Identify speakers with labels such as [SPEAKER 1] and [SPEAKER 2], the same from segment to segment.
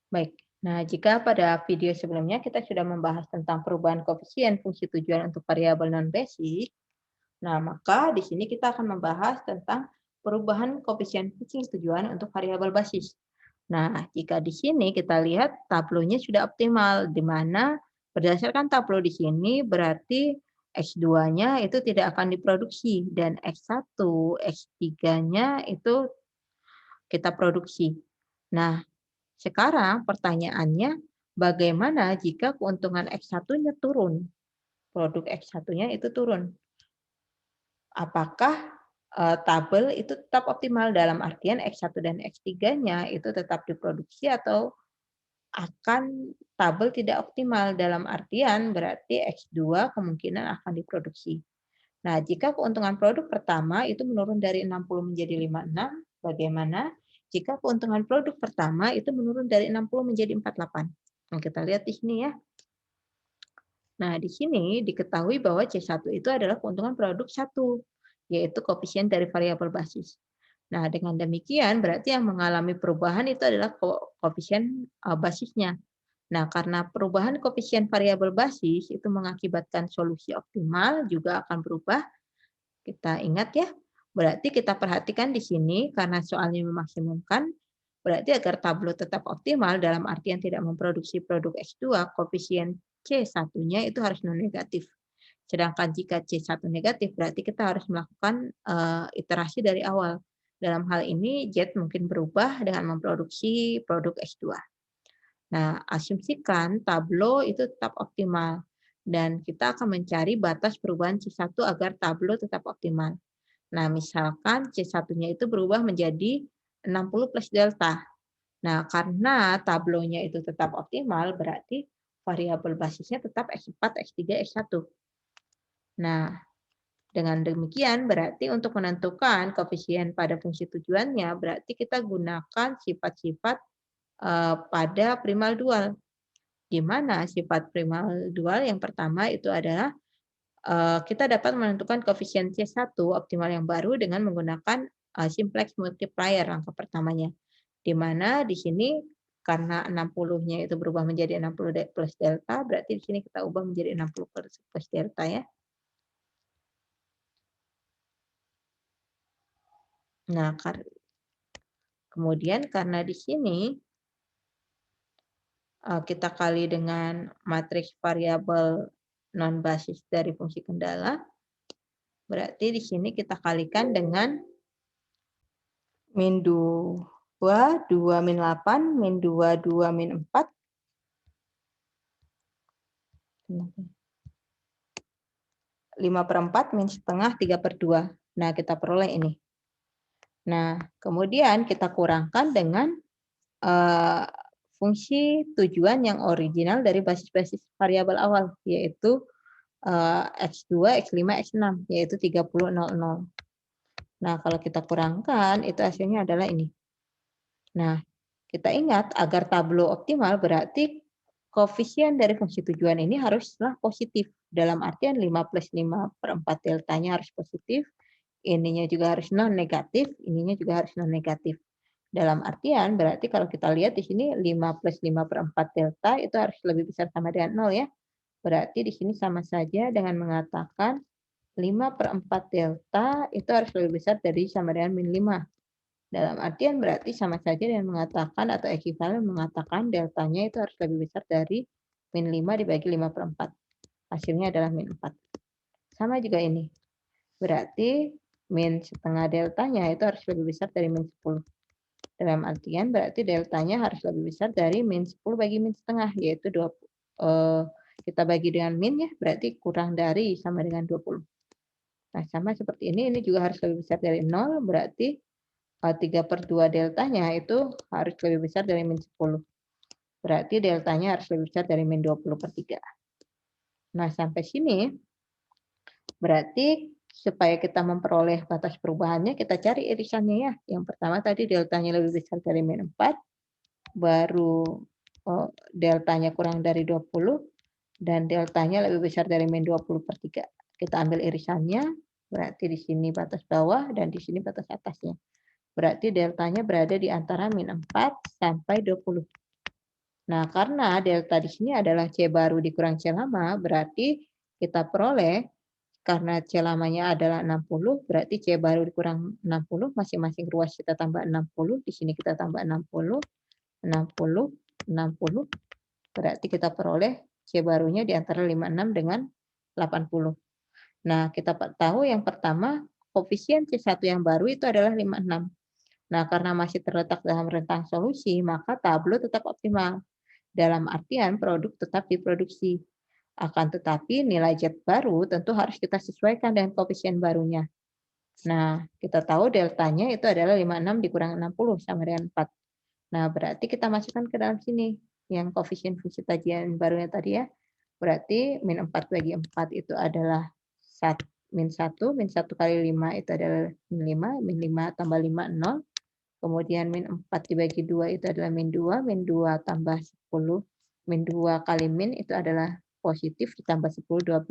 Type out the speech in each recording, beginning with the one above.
[SPEAKER 1] Baik. Nah, jika pada video sebelumnya kita sudah membahas tentang perubahan koefisien fungsi tujuan untuk variabel non-basic, nah maka di sini kita akan membahas tentang perubahan koefisien fungsi tujuan untuk variabel basis. Nah, jika di sini kita lihat tablonya sudah optimal, di mana berdasarkan tablo di sini berarti X2-nya itu tidak akan diproduksi dan X1, X3-nya itu kita produksi. Nah, sekarang pertanyaannya, bagaimana jika keuntungan X1-nya turun? Produk X1-nya itu turun. Apakah, tabel itu tetap optimal dalam artian X1 dan X3-nya itu tetap diproduksi atau akan tabel tidak optimal dalam artian berarti X2 kemungkinan akan diproduksi. Nah, jika keuntungan produk pertama itu menurun dari 60 menjadi 56, bagaimana jika keuntungan produk pertama itu menurun dari 60 menjadi 48? Nah, kita lihat di sini ya. Nah, di sini diketahui bahwa C1 itu adalah keuntungan produk 1, yaitu koefisien dari variabel basis. Nah, dengan demikian berarti yang mengalami perubahan itu adalah koefisien basisnya. Nah, karena perubahan koefisien variabel basis itu mengakibatkan solusi optimal juga akan berubah. Kita ingat ya, berarti kita perhatikan di sini karena soalnya memaksimumkan, berarti agar tablo tetap optimal dalam artian tidak memproduksi produk X2, koefisien C1-nya itu harus non negatif. Sedangkan jika C1 negatif, berarti kita harus melakukan iterasi dari awal. Dalam hal ini, Z mungkin berubah dengan memproduksi produk X2. Nah, asumsikan tablo itu tetap optimal dan kita akan mencari batas perubahan C1 agar tablo tetap optimal. Nah, misalkan C1-nya itu berubah menjadi 60 plus delta. Nah, karena tablonya itu tetap optimal, berarti variabel basisnya tetap X4, X3, X1. Nah, dengan demikian berarti untuk menentukan koefisien pada fungsi tujuannya, berarti kita gunakan sifat-sifat pada primal dual. Di mana sifat primal dual yang pertama itu adalah kita dapat menentukan koefisien C1 optimal yang baru dengan menggunakan simplex multiplier langkah pertamanya. Di mana di sini karena 60-nya itu berubah menjadi 60 plus delta, berarti di sini kita ubah menjadi 60 plus delta ya. Nah, kemudian karena di sini kita kali dengan matriks variabel non basis dari fungsi kendala, berarti di sini kita kalikan dengan min 2, 2 min 8, min 2, 2 min 4. 5/4 min setengah 3/2. Nah, kita peroleh ini. Nah, kemudian kita kurangkan dengan fungsi tujuan yang original dari basis-basis variabel awal, yaitu X2, X5, X6, yaitu 30, 0, 0. Nah, kalau kita kurangkan, itu hasilnya adalah ini. Nah, kita ingat agar tablo optimal berarti koefisien dari fungsi tujuan ini haruslah positif. Dalam artian 5 plus 5/4 deltanya harus positif, ininya juga harus non negatif, ininya juga harus non negatif. Dalam artian berarti kalau kita lihat di sini 5 plus 5/4 delta itu harus lebih besar sama dengan 0 ya. Berarti di sini sama saja dengan mengatakan 5/4 delta itu harus lebih besar dari sama dengan min 5. Dalam artian berarti sama saja dengan mengatakan atau ekuivalen mengatakan deltanya itu harus lebih besar dari min 5 dibagi 5/4. Hasilnya adalah min 4. Sama juga ini. Berarti min setengah deltanya itu harus lebih besar dari min 10. Dalam artian berarti deltanya harus lebih besar dari min 10 bagi min setengah, yaitu kita bagi dengan min ya, berarti kurang dari sama dengan 20. Nah, sama seperti ini juga harus lebih besar dari 0, berarti 3/2 deltanya itu harus lebih besar dari min 10. Berarti deltanya harus lebih besar dari min 20/3. Nah, sampai sini berarti supaya kita memperoleh batas perubahannya, kita cari irisannya ya. Yang pertama tadi deltanya lebih besar dari min 4, baru deltanya kurang dari 20, dan deltanya lebih besar dari min 20/3. Kita ambil irisannya, berarti di sini batas bawah dan di sini batas atasnya. Berarti deltanya berada di antara min 4 sampai 20. Nah, karena delta di sini adalah C baru dikurang C lama, berarti kita peroleh karena C lamanya adalah 60, berarti C baru dikurang 60, masing-masing ruas kita tambah 60, di sini kita tambah 60, 60, 60, berarti kita peroleh C barunya di antara 56 dengan 80. Nah, kita tahu yang pertama, koefisien C1 yang baru itu adalah 56. Nah, karena masih terletak dalam rentang solusi, maka tablo tetap optimal. Dalam artian produk tetap diproduksi. Akan tetapi nilai Z baru tentu harus kita sesuaikan dengan koefisien barunya. Nah, kita tahu deltanya itu adalah 56 dikurang 60 sama dengan 4. Nah, berarti kita masukkan ke dalam sini yang koefisien fungsi tajian barunya tadi ya. Berarti min 4 bagi 4 itu adalah min 1, min 1 kali 5 itu adalah min 5, min 5 tambah 5, 0. Kemudian min 4 dibagi 2 itu adalah min 2, min 2 tambah 10, min 2 kali min itu adalah positif, ditambah 10, 12,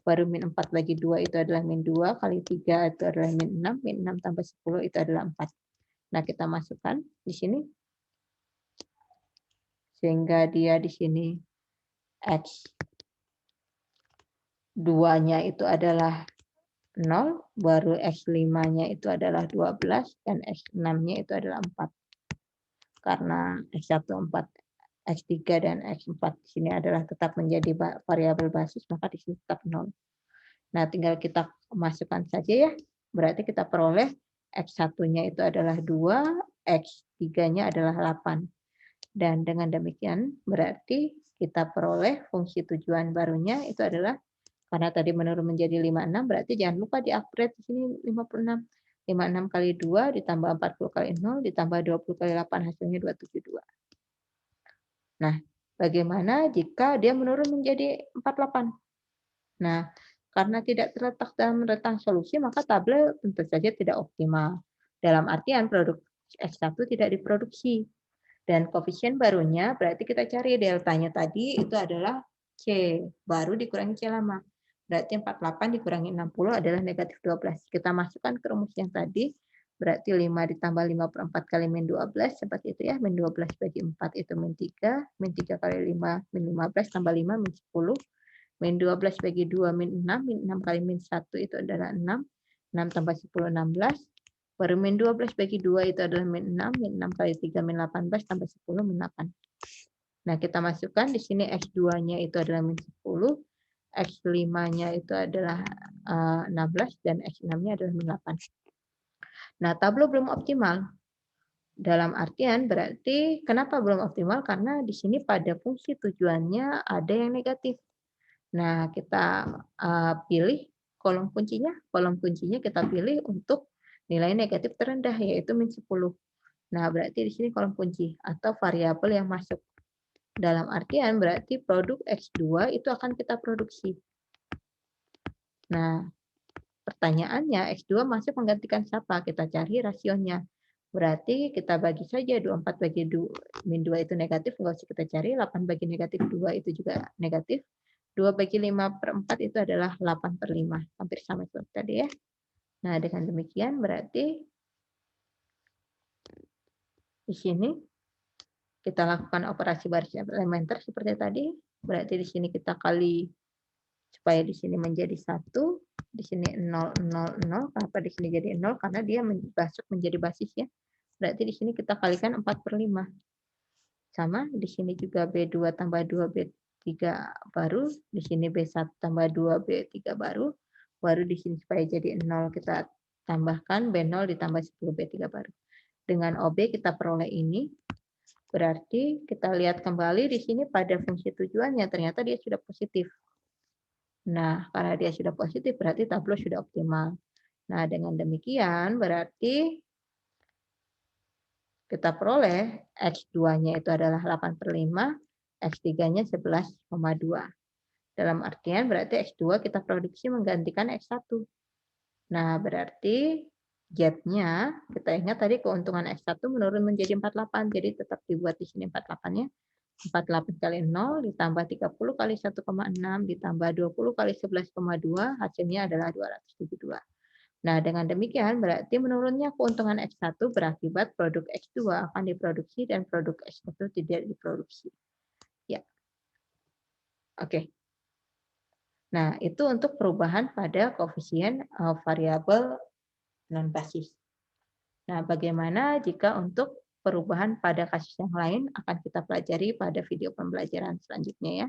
[SPEAKER 1] baru min 4 bagi 2 itu adalah min 2, kali 3 itu adalah min 6, min 6 tambah 10 itu adalah 4. Nah, kita masukkan di sini, sehingga dia di sini X 2-nya itu adalah 0, baru X5-nya itu adalah 12, dan X6-nya itu adalah 4. Karena X1, 4, X3, dan X4 di sini adalah tetap menjadi variabel basis, maka di sini tetap 0. Nah, tinggal kita masukkan saja ya. Berarti kita peroleh X1-nya itu adalah 2, X3-nya adalah 8. Dan dengan demikian berarti kita peroleh fungsi tujuan barunya itu adalah, karena tadi menurun menjadi 56, berarti jangan lupa di-upgrade di sini 56. 56 kali 2 ditambah 40 kali 0 ditambah 20 kali 8 hasilnya 272. Nah, bagaimana jika dia menurun menjadi 48? Nah, karena tidak terletak dalam rentang solusi, maka tabel tentu saja tidak optimal. Dalam artian produk X1 tidak diproduksi. Dan koefisien barunya berarti kita cari deltanya tadi itu adalah C baru dikurangi C lama. Berarti 48 dikurangi 60 adalah negatif 12. Kita masukkan ke rumus yang tadi, berarti 5 ditambah 5 per 4 kali min 12, seperti itu ya, min 12 bagi 4 itu min 3, min 3 kali 5, min 15, tambah 5, min 10, min 12 bagi 2, min 6, min 6 kali min 1 itu adalah 6, 6 tambah 10, 16, baru min 12 bagi 2 itu adalah min 6, min 6 kali 3, min 18, tambah 10, min 8. Nah, kita masukkan di sini X2-nya itu adalah min 10, X5-nya itu adalah 16, dan X6-nya adalah min 8. Nah, tablo belum optimal. Dalam artian berarti kenapa belum optimal? Karena di sini pada fungsi tujuannya ada yang negatif. Nah, kita pilih kolom kuncinya. Kolom kuncinya kita pilih untuk nilai negatif terendah, yaitu min 10. Nah, berarti di sini kolom kunci atau variabel yang masuk. Dalam artian berarti produk X2 itu akan kita produksi. Nah, pertanyaannya X2 masuk menggantikan siapa? Kita cari rasionya. Berarti kita bagi saja 24 bagi 2, min 2 itu negatif, nggak usah kita cari. 8 bagi negatif 2 itu juga negatif. 2 bagi 5 per 4 itu adalah 8 per 5. Hampir sama seperti tadi ya. Nah, dengan demikian berarti di sini kita lakukan operasi baris elementer seperti tadi. Berarti di sini kita kali supaya di sini menjadi 1, di sini 0, 0, 0. Kenapa di sini jadi 0? Karena dia masuk menjadi basis ya. Berarti di sini kita kalikan 4 per 5. Sama, di sini juga B2 tambah 2 B3 baru, di sini B1 tambah 2 B3 baru di sini supaya jadi 0 kita tambahkan B0 ditambah 10 B3 baru. Dengan OB kita peroleh ini, berarti kita lihat kembali di sini pada fungsi tujuannya, ternyata dia sudah positif. Nah, karena dia sudah positif, berarti tablo sudah optimal. Nah, dengan demikian berarti kita peroleh X2-nya itu adalah 8 per 5, X3-nya 11,2. Dalam artian berarti X2 kita produksi menggantikan X1. Nah, berarti Z-nya, kita ingat tadi keuntungan X1 menurun menjadi 48, jadi tetap dibuat di sini 48-nya. 48 kali 0 ditambah 30 kali 1,6 ditambah 20 kali 11,2, hasilnya adalah 272. Nah, dengan demikian berarti menurunnya keuntungan X1 berakibat produk X2 akan diproduksi dan produk X1 tidak diproduksi. Ya, oke. Nah, itu untuk perubahan pada koefisien variabel non-basis. Nah, bagaimana jika untuk perubahan pada kasus yang lain akan kita pelajari pada video pembelajaran selanjutnya ya.